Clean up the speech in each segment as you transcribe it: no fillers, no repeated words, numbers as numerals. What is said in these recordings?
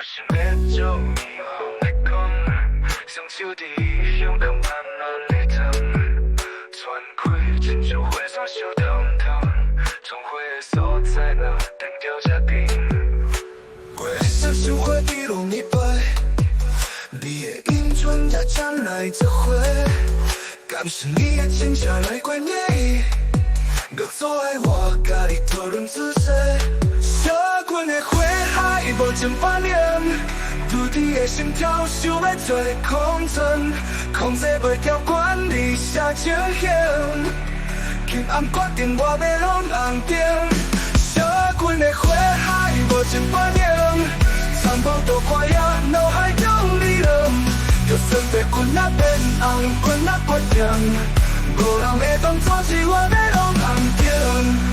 是那种霓虹的光，像手在向东慢慢里腾，穿过亲像火山小通通，从火的所在那等掉这边。月色生活滴落你背，你的音准也传来这回，敢是你的情下来怪你，搁做爱我甲你讨论仔细。小阮的花海无情反应，拄伫的心跳想要做空针，控制袂住管理啥情形，今暗决定我要拢红灯。小阮的花海无情反应，全部都看呀脑海中理论，就算被困啊变红，困啊决定，无人会当阻止我要拢红灯。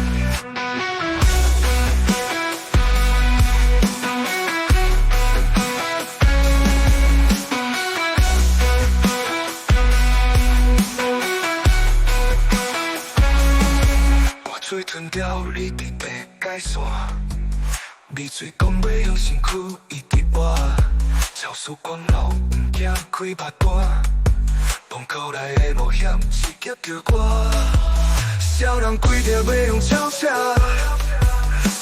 嘴吞掉你伫白界线，你嘴讲要向身躯一直挖，超速光流不惊开目单，崩口内的冒险刺激着我，少人规条要用超车，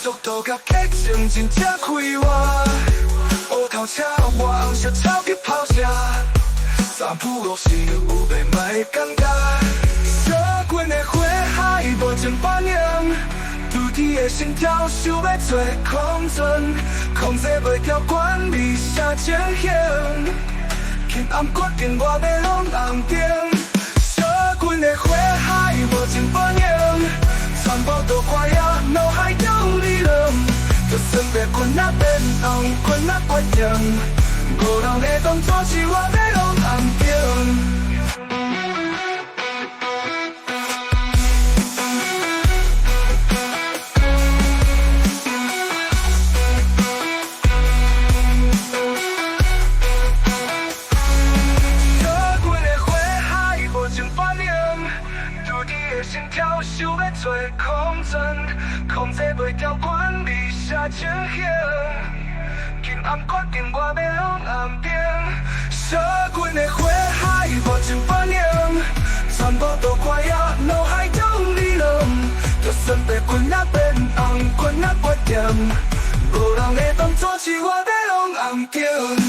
速度甲激情真正开我，乌头车我红色超级跑车，三不五时有袂歹感觉。小阮的花海无情反应，拄伫的心跳想要做空针，控制袂住管理啥情形，今暗决定我要拢红灯。小阮的花海无情反应，全部都看呀脑海中理论，就算被困啊变红，困啊决定，无人会当阻止我要拢红灯。心跳想要做空针，控制袂住管理啥情形，今暗决定我要拢红灯。小阮的花海无情反应，全部都看呀脑海中理论，就算被困啊变红，困啊决定，无人会当阻止我要拢红灯。